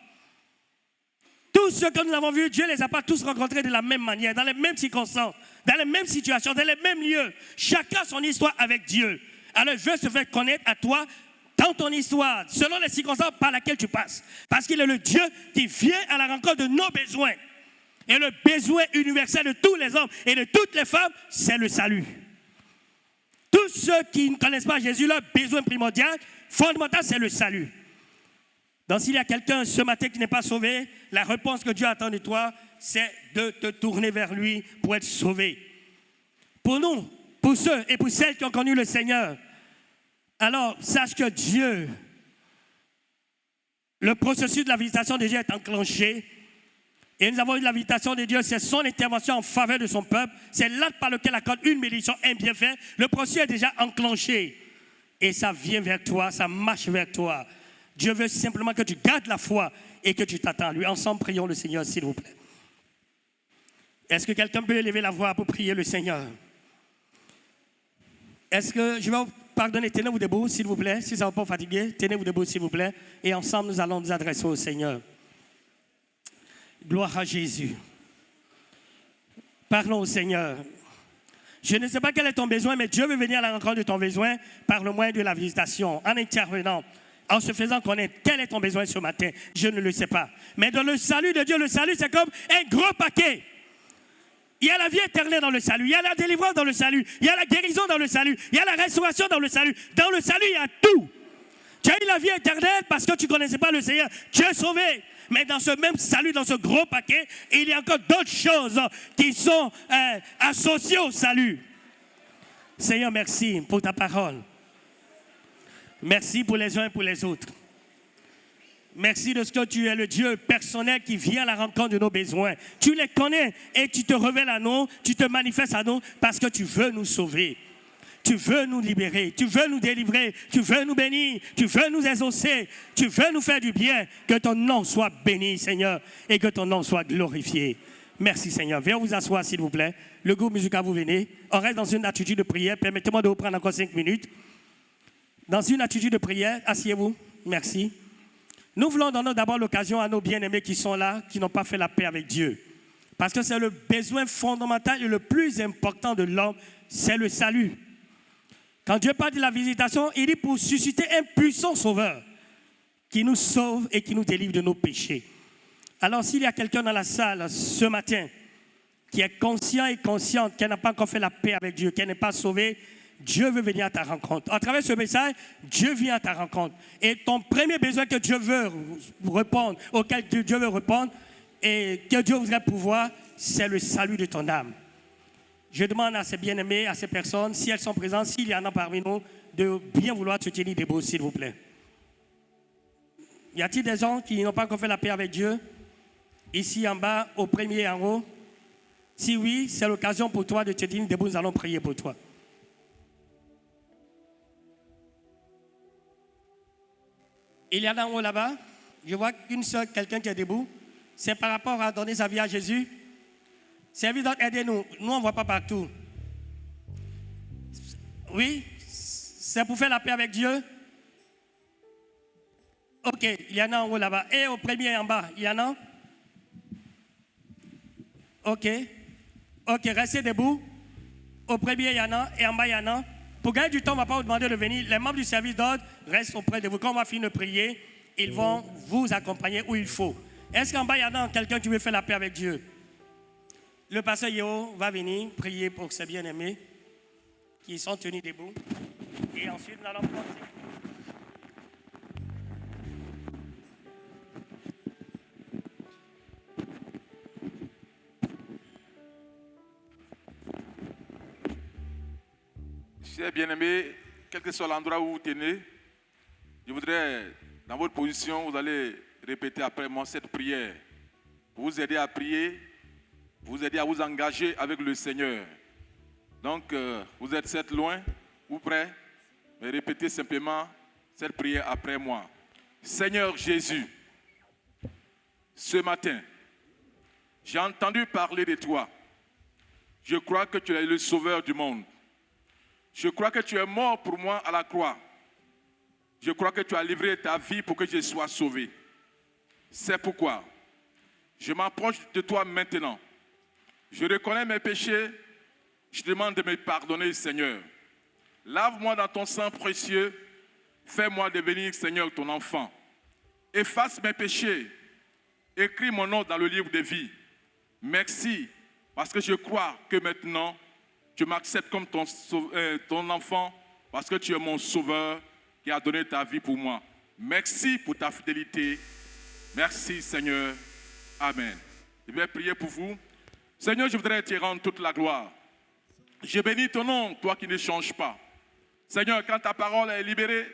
Tous ceux que nous avons vus, Dieu ne les a pas tous rencontrés de la même manière, dans les mêmes circonstances, dans les mêmes situations, dans les mêmes lieux. Chacun son histoire avec Dieu. Alors il veut se faire connaître à toi dans ton histoire, selon les circonstances par lesquelles tu passes. Parce qu'il est le Dieu qui vient à la rencontre de nos besoins. Et le besoin universel de tous les hommes et de toutes les femmes, c'est le salut. Tous ceux qui ne connaissent pas Jésus, leur besoin primordial, fondamental, c'est le salut. Donc s'il y a quelqu'un ce matin qui n'est pas sauvé, la réponse que Dieu attend de toi, c'est de te tourner vers lui pour être sauvé. Pour nous, pour ceux et pour celles qui ont connu le Seigneur, alors sache que Dieu, le processus de la visitation de Dieu est enclenché. Et nous avons eu la visitation de Dieu, c'est son intervention en faveur de son peuple. C'est l'acte par lequel accorde une bénédiction, un bienfait. Le processus est déjà enclenché. Et ça vient vers toi, ça marche vers toi. Dieu veut simplement que tu gardes la foi et que tu t'attends à lui. Ensemble, prions le Seigneur, s'il vous plaît. Est-ce que quelqu'un peut élever la voix pour prier le Seigneur? Est-ce que je vais vous pardonner? Tenez-vous debout, s'il vous plaît. Si ça ne va pas vous fatiguer, tenez-vous debout, s'il vous plaît. Et ensemble, nous allons nous adresser au Seigneur. Gloire à Jésus. Parlons au Seigneur. Je ne sais pas quel est ton besoin, mais Dieu veut venir à la rencontre de ton besoin par le moyen de la visitation, en intervenant, en se faisant connaître. Quel est ton besoin ce matin? Je ne le sais pas. Mais dans le salut de Dieu, le salut, c'est comme un gros paquet. Il y a la vie éternelle dans le salut, il y a la délivrance dans le salut, il y a la guérison dans le salut, il y a la restauration dans le salut. Dans le salut, il y a tout. Tu as eu la vie éternelle parce que tu ne connaissais pas le Seigneur. Tu es sauvé. Mais dans ce même salut, dans ce gros paquet, il y a encore d'autres choses qui sont associées au salut. Seigneur, merci pour ta parole. Merci pour les uns et pour les autres. Merci de ce que tu es le Dieu personnel qui vient à la rencontre de nos besoins. Tu les connais et tu te révèles à nous, tu te manifestes à nous parce que tu veux nous sauver. Tu veux nous libérer, tu veux nous délivrer, tu veux nous bénir, tu veux nous exaucer, tu veux nous faire du bien. Que ton nom soit béni, Seigneur, et que ton nom soit glorifié. Merci, Seigneur. Viens vous asseoir, s'il vous plaît. Le groupe musical, vous venez. On reste dans une attitude de prière. Permettez-moi de vous prendre encore 5 minutes. Dans une attitude de prière, asseyez-vous. Merci. Nous voulons donner d'abord l'occasion à nos bien-aimés qui sont là, qui n'ont pas fait la paix avec Dieu. Parce que c'est le besoin fondamental et le plus important de l'homme, c'est le salut. Quand Dieu parle de la visitation, il dit pour susciter un puissant sauveur qui nous sauve et qui nous délivre de nos péchés. Alors s'il y a quelqu'un dans la salle ce matin qui est conscient et consciente qu'elle n'a pas encore fait la paix avec Dieu, qu'elle n'est pas sauvée, Dieu veut venir à ta rencontre. À travers ce message, Dieu vient à ta rencontre. Et ton premier besoin que Dieu veut répondre, auquel Dieu veut répondre, et que Dieu voudrait pouvoir, c'est le salut de ton âme. Je demande à ces bien-aimés, à ces personnes, si elles sont présentes, s'il y en a parmi nous, de bien vouloir se tenir debout, s'il vous plaît. Y a-t-il des gens qui n'ont pas encore fait la paix avec Dieu? Ici en bas, au premier en haut? Si oui, c'est l'occasion pour toi de te tenir debout, nous allons prier pour toi. Il y en a en haut là-bas. Je vois qu'une seule, quelqu'un qui est debout. C'est par rapport à donner sa vie à Jésus. C'est évident, aidez-nous. Nous, on ne voit pas partout. Oui, c'est pour faire la paix avec Dieu. Ok, il y en a en haut là-bas. Et au premier en bas, il y en a? Ok. Ok, restez debout. Au premier, il y en a. Et en bas, il y en a. Pour gagner du temps, on ne va pas vous demander de venir. Les membres du service d'ordre restent auprès de vous. Quand on va finir de prier, ils vont vous accompagner où il faut. Est-ce qu'en bas, il y en a quelqu'un qui veut faire la paix avec Dieu? Le pasteur Yeo va venir prier pour ses bien-aimés qui sont tenus debout. Et ensuite, nous allons prendre. Chers bien-aimés, quel que soit l'endroit où vous tenez, je voudrais, dans votre position, vous allez répéter après moi cette prière pour vous aider à prier, vous aider à vous engager avec le Seigneur. Donc, vous êtes certes loin ou près, mais répétez simplement cette prière après moi. Seigneur Jésus, Ce matin, j'ai entendu parler de toi. Je crois que tu es le sauveur du monde. Je crois que tu es mort pour moi à la croix. Je crois que tu as livré ta vie pour que je sois sauvé. C'est pourquoi je m'approche de toi maintenant. Je reconnais mes péchés. Je demande de me pardonner, Seigneur. Lave-moi dans ton sang précieux. Fais-moi devenir, Seigneur, ton enfant. Efface mes péchés. Écris mon nom dans le livre de vie. Merci, parce que je crois que maintenant, tu m'acceptes comme ton enfant, parce que tu es mon sauveur qui a donné ta vie pour moi. Merci pour ta fidélité. Merci, Seigneur. Amen. Je vais prier pour vous. Seigneur, je voudrais te rendre toute la gloire. Je bénis ton nom, toi qui ne changes pas. Seigneur, quand ta parole est libérée,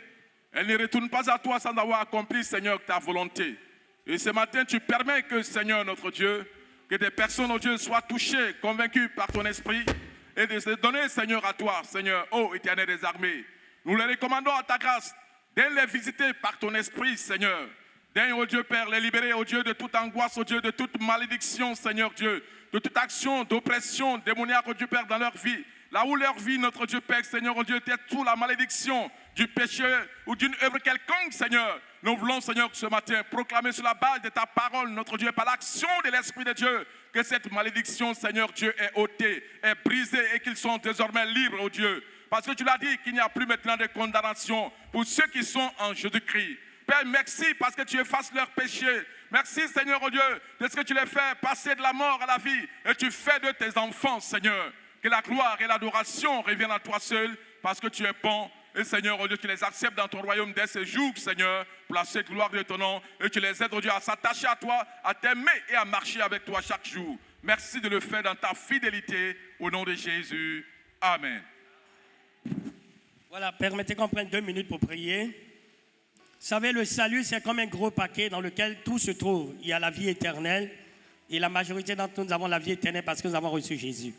elle ne retourne pas à toi sans avoir accompli, Seigneur, ta volonté. Et ce matin, tu permets que, Seigneur, notre Dieu, que des personnes, oh Dieu, soient touchées, convaincues par ton esprit et de se donner, Seigneur, à toi, Seigneur, ô Éternel des armées. Nous les recommandons à ta grâce, de les visiter par ton esprit, Seigneur. Daigne, oh Dieu Père, les libérer, oh Dieu, de toute angoisse, oh Dieu, de toute malédiction, Seigneur Dieu, de toute action d'oppression démoniaque, oh Dieu Père, dans leur vie. Là où leur vie, notre Dieu Père, Seigneur, oh Dieu, était toute la malédiction du péché ou d'une œuvre quelconque, Seigneur. Nous voulons, Seigneur, ce matin, proclamer sur la base de ta parole, notre Dieu, par l'action de l'Esprit de Dieu, que cette malédiction, Seigneur Dieu, est ôtée, est brisée et qu'ils sont désormais libres, oh Dieu. Parce que tu l'as dit qu'il n'y a plus maintenant de condamnation pour ceux qui sont en Jésus-Christ. Père, merci parce que tu effaces leurs péchés. Merci, Seigneur, oh Dieu, de ce que tu les fais passer de la mort à la vie et tu fais de tes enfants, Seigneur. Que la gloire et l'adoration reviennent à toi seul parce que tu es bon. Et Seigneur, oh Dieu, tu les acceptes dans ton royaume dès ce jour, Seigneur, pour la seule gloire de ton nom. Et tu les aides, oh Dieu, à s'attacher à toi, à t'aimer et à marcher avec toi chaque jour. Merci de le faire dans ta fidélité. Au nom de Jésus. Amen. Voilà, permettez qu'on prenne 2 minutes pour prier. Vous savez, le salut, c'est comme un gros paquet dans lequel tout se trouve. Il y a la vie éternelle. Et la majorité d'entre nous, nous avons la vie éternelle parce que nous avons reçu Jésus.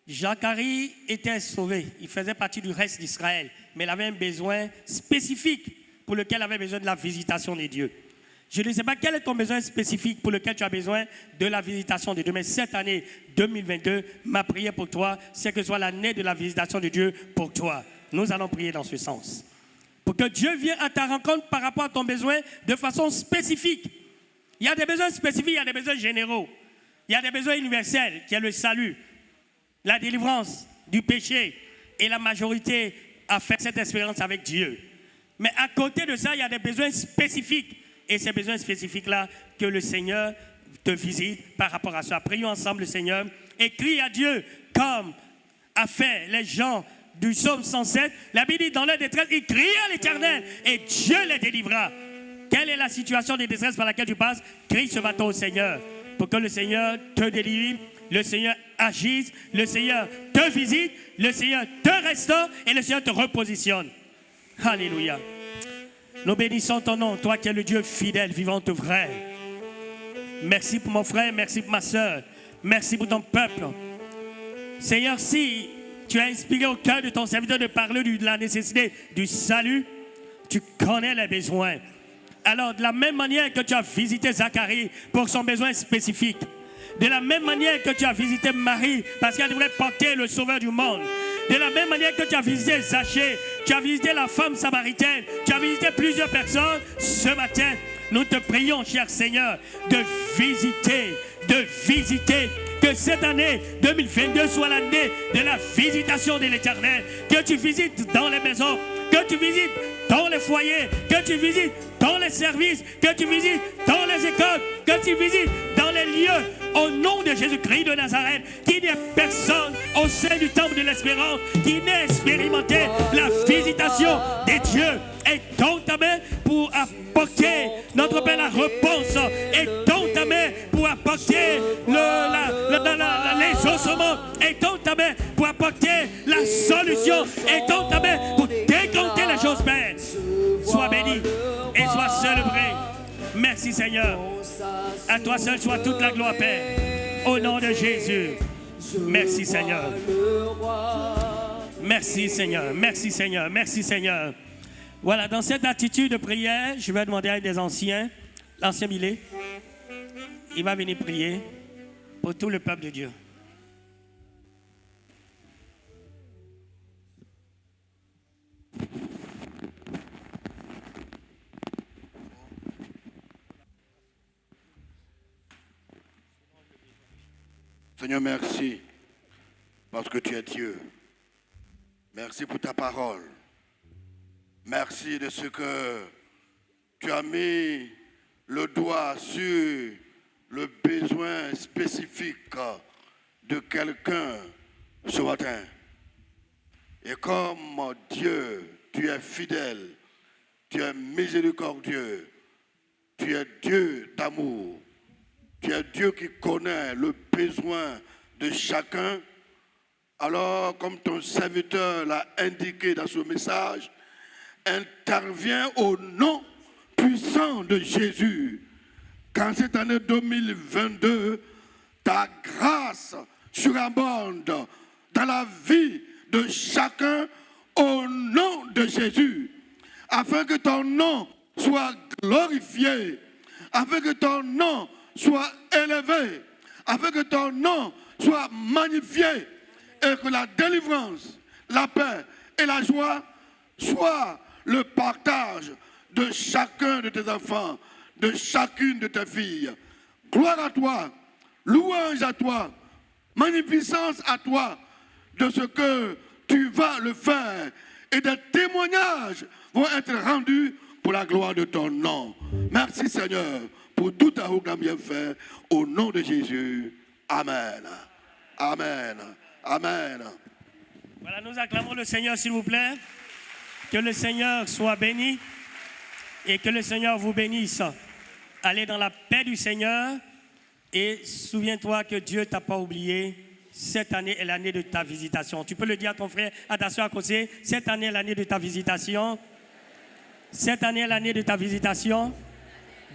Zacharie était sauvé, il faisait partie du reste d'Israël, mais il avait un besoin spécifique pour lequel il avait besoin de la visitation de Dieu. Je ne sais pas quel est ton besoin spécifique pour lequel tu as besoin de la visitation de Dieu, mais cette année 2022, ma prière pour toi, c'est que ce soit l'année de la visitation de Dieu pour toi. Nous allons prier dans ce sens. Pour que Dieu vienne à ta rencontre par rapport à ton besoin de façon spécifique. Il y a des besoins spécifiques, il y a des besoins généraux. Il y a des besoins universels, qui est le salut, la délivrance du péché, et la majorité a fait cette expérience avec Dieu. Mais à côté de ça, il y a des besoins spécifiques. Et ces besoins spécifiques-là, que le Seigneur te visite par rapport à ça. Prions ensemble, le Seigneur, et crie à Dieu, comme a fait les gens du psaume 107. La Bible dit, dans leur détresse, ils crient à l'Éternel, et Dieu les délivrera. Quelle est la situation de détresse par laquelle tu passes? Crie ce matin au Seigneur, pour que le Seigneur te délivre, le Seigneur agisse, le Seigneur te visite, le Seigneur te restaure et le Seigneur te repositionne. Alléluia. Nous bénissons ton nom, toi qui es le Dieu fidèle, vivant, vrai. Merci pour mon frère, merci pour ma soeur, merci pour ton peuple. Seigneur, si tu as inspiré au cœur de ton serviteur de parler de la nécessité du salut, tu connais les besoins. Alors, de la même manière que tu as visité Zacharie pour son besoin spécifique, de la même manière que tu as visité Marie parce qu'elle devrait porter le sauveur du monde, de la même manière que tu as visité Zachée, tu as visité la femme samaritaine, tu as visité plusieurs personnes, ce matin, nous te prions, cher Seigneur, de visiter, que cette année 2022 soit l'année de la visitation de l'Éternel, que tu visites dans les maisons, que tu visites dans les foyers, que tu visites dans les services, que tu visites dans les écoles, que tu visites dans les lieux, au nom de Jésus-Christ de Nazareth, qu'il n'y ait personne au sein du temple de l'espérance qui n'ait expérimenté la visitation des dieux. Et donne ta main pour apporter, notre Père, la réponse, et donne ta main pour apporter les ossements, et donne ta main pour apporter la solution, et donne ta main pour décanter les choses, Père. Sois béni et sois célébré. Merci Seigneur. À toi seul soit toute la gloire, Père. Au nom de Jésus. Merci Seigneur. Merci Seigneur. Merci Seigneur. Merci Seigneur. Voilà, dans cette attitude de prière, je vais demander à des anciens, l'ancien Millet, il va venir prier pour tout le peuple de Dieu. Seigneur, merci parce que tu es Dieu. Merci pour ta parole. Merci de ce que tu as mis le doigt sur le besoin spécifique de quelqu'un ce matin. Et comme Dieu, tu es fidèle, tu es miséricordieux, tu es Dieu d'amour, tu es Dieu qui connaît le besoin de chacun. Alors, comme ton serviteur l'a indiqué dans ce message, interviens au nom puissant de Jésus. Qu'en cette année 2022, ta grâce surabonde dans la vie de chacun au nom de Jésus, afin que ton nom soit glorifié, afin que ton nom soit élevé, afin que ton nom soit magnifié, et que la délivrance, la paix et la joie soient le partage de chacun de tes enfants, de chacune de tes filles. Gloire à toi, louange à toi, magnificence à toi de ce que tu vas le faire, et des témoignages vont être rendus pour la gloire de ton nom. Merci Seigneur pour tout ta route bien fait, au nom de Jésus. Amen. Amen. Amen. Voilà, nous acclamons le Seigneur, s'il vous plaît. Que le Seigneur soit béni et que le Seigneur vous bénisse. Allez dans la paix du Seigneur et souviens-toi que Dieu ne t'a pas oublié. Cette année est l'année de ta visitation. Tu peux le dire à ton frère, attention à côté. Cette année est l'année de ta visitation. Cette année est l'année de ta visitation.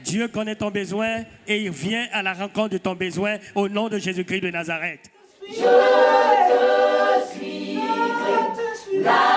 Dieu connaît ton besoin et il vient à la rencontre de ton besoin au nom de Jésus-Christ de Nazareth. Je te suivrai.